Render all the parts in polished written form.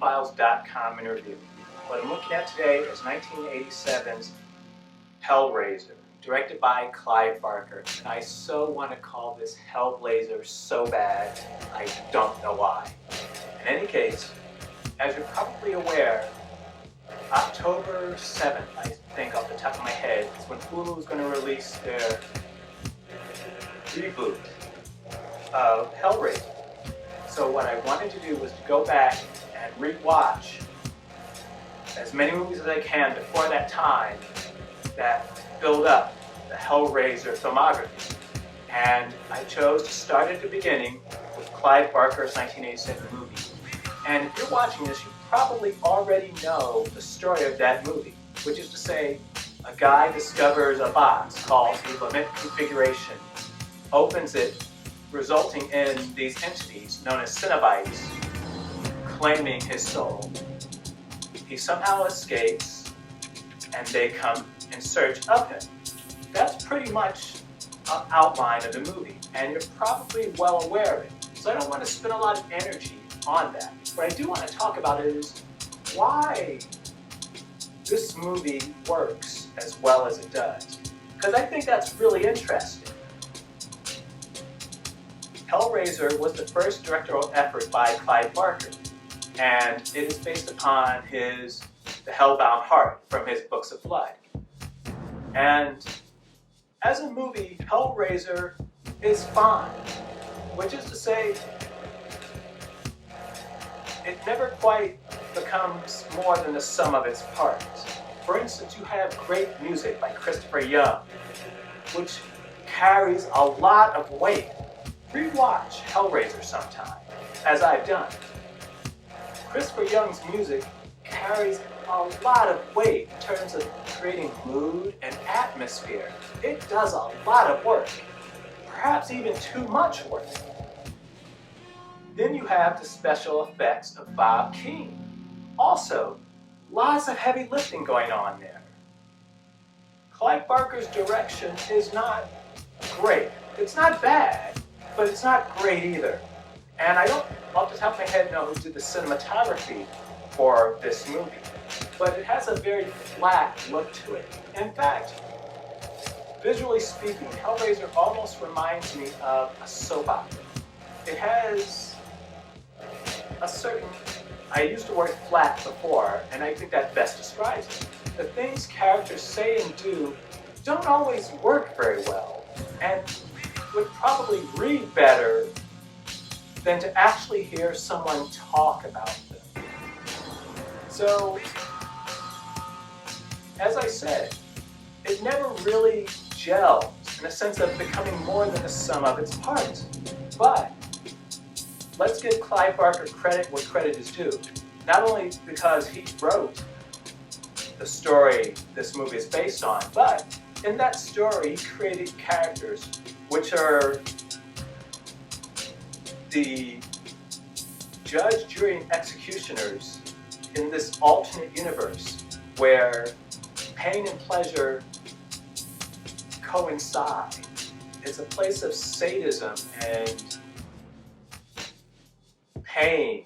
Cinephiles.com interview. What I'm looking at today is 1987's Hellraiser, directed by Clive Barker. And I so want to call this Hellblazer so bad, I don't know why. In any case, as you're probably aware, October 7th, I think off the top of my head, is when Hulu is going to release their reboot of Hellraiser. So what I wanted to do was to go back and re-watch as many movies as I can before that time that build up the Hellraiser filmography. And I chose to start at the beginning with Clive Barker's 1987 movie. And if you're watching this, you probably already know the story of that movie, which is to say, a guy discovers a box called a limit configuration, opens it, resulting in these entities known as Cinebites claiming his soul. He somehow escapes, and they come in search of him. That's pretty much an outline of the movie, and you're probably well aware of it. So I don't want to spend a lot of energy on that. What I do want to talk about is why this movie works as well as it does. Because I think that's really interesting. Hellraiser was the first directorial effort by Clive Barker, and it is based upon The Hellbound Heart from his Books of Blood. And as a movie, Hellraiser is fine, which is to say, it never quite becomes more than the sum of its parts. For instance, you have great music by Christopher Young, which carries a lot of weight. Rewatch Hellraiser sometime, as I've done. Christopher Young's music carries a lot of weight in terms of creating mood and atmosphere. It does a lot of work, perhaps even too much work. Then you have the special effects of Bob Keane. Also, lots of heavy lifting going on there. Clive Barker's direction is not great. It's not bad, but it's not great either. And I don't, off the top of my head, know who did the cinematography for this movie, but it has a very flat look to it. In fact, visually speaking, Hellraiser almost reminds me of a soap opera. It has a certain, I used the word flat before, and I think that best describes it. The things characters say and do don't always work very well, and would probably read better than to actually hear someone talk about them. So, as I said, it never really gels in a sense of becoming more than the sum of its parts. But let's give Clive Barker credit where credit is due. Not only because he wrote the story this movie is based on, but in that story he created characters which are the judge, jury, and executioners in this alternate universe where pain and pleasure coincide. It's a place of sadism and pain,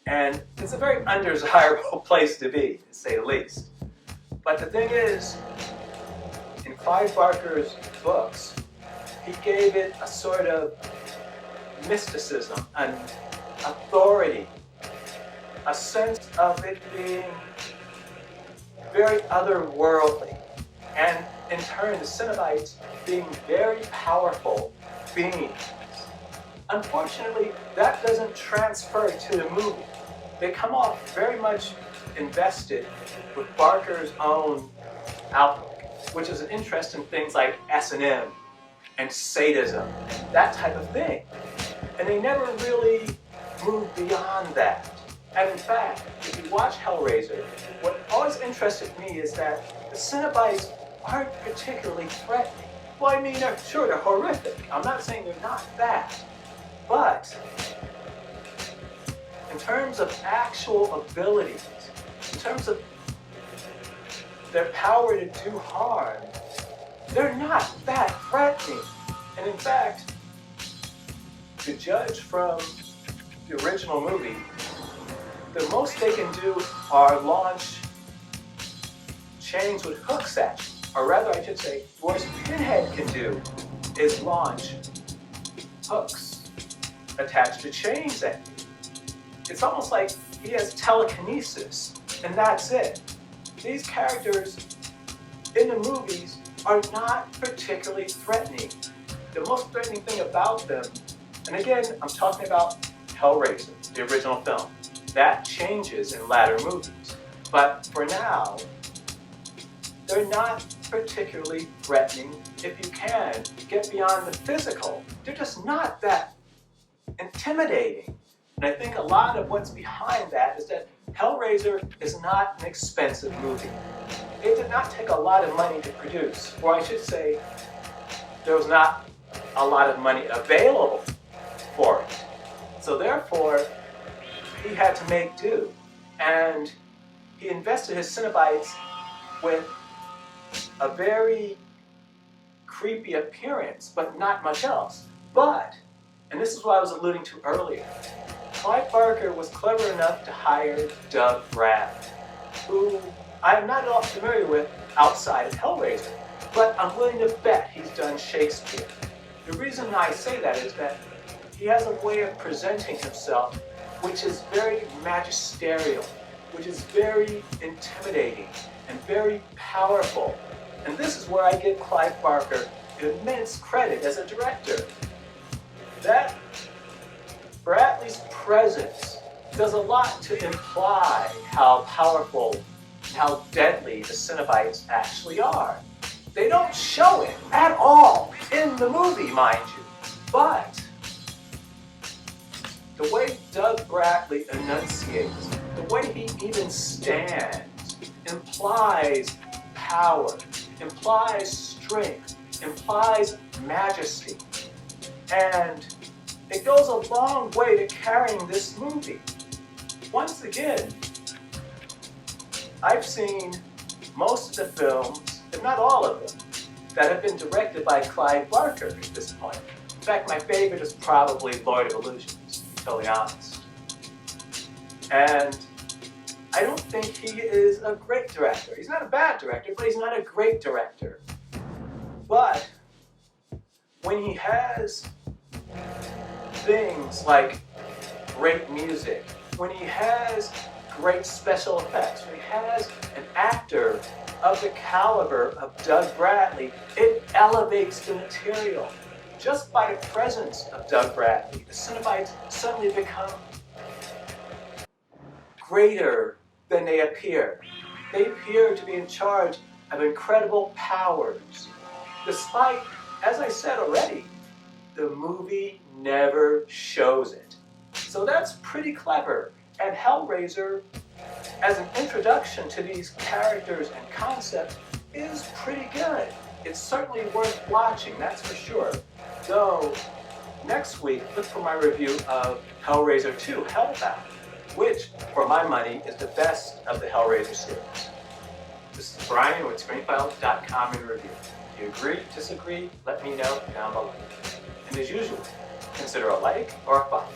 and it's a very undesirable place to be, to say the least. But the thing is, in Clive Barker's books, he gave it a sort of mysticism and authority, a sense of it being very otherworldly, and in turn the Cinebites being very powerful beings. Unfortunately, that doesn't transfer to the movie. They come off very much invested with Barker's own outlook, which is an interest in things like S&M and sadism, that type of thing. And they never really move beyond that. And in fact, if you watch Hellraiser, what always interested me is that the Cinebites aren't particularly threatening. Well, I mean, sure, they're horrific. I'm not saying they're not that. But in terms of actual abilities, in terms of their power to do harm, they're not that threatening. And in fact, the judge from the original movie the most they can do are launch chains with hooks at you. Or rather, I should say, the worst Pinhead can do is launch hooks attached to chains at you. It's almost like he has telekinesis, and that's it. These characters in the movies are not particularly threatening. The most threatening thing about them, and again, I'm talking about Hellraiser, the original film. That changes in latter movies. But for now, they're not particularly threatening. If you can get beyond the physical, they're just not that intimidating. And I think a lot of what's behind that is that Hellraiser is not an expensive movie. It did not take a lot of money to produce, or I should say, there was not a lot of money available for it. So therefore, he had to make do. And he invested his Cinebites with a very creepy appearance, but not much else. But, and this is what I was alluding to earlier, Clive Barker was clever enough to hire Doug Bradley, who I am not at all familiar with outside of Hellraiser, but I'm willing to bet he's done Shakespeare. The reason I say that is that he has a way of presenting himself which is very magisterial, which is very intimidating and very powerful. And this is where I give Clive Barker immense credit as a director. That Bradley's presence does a lot to imply how powerful, how deadly the Cinebites actually are. They don't show it at all in the movie, mind you. But the way Doug Bradley enunciates, the way he even stands, implies power, implies strength, implies majesty. And it goes a long way to carrying this movie. Once again, I've seen most of the films, if not all of them, that have been directed by Clive Barker at this point. In fact, my favorite is probably Lord of Illusions, to be totally honest. And I don't think he is a great director. He's not a bad director, but he's not a great director. But when he has things like great music, when he has great special effects, when he has an actor of the caliber of Doug Bradley, it elevates the material. Just by the presence of Doug Bradley, the Cinebites suddenly become greater than they appear. They appear to be in charge of incredible powers. Despite, as I said already, the movie never shows it. So that's pretty clever. And Hellraiser, as an introduction to these characters and concepts, is pretty good. It's certainly worth watching, that's for sure. Though, next week, look for my review of Hellraiser 2, Hellbound, which, for my money, is the best of the Hellraiser series. This is Brian with ScreenFile.com in review. If you agree, disagree, let me know down below. And as usual, consider a like or a follow.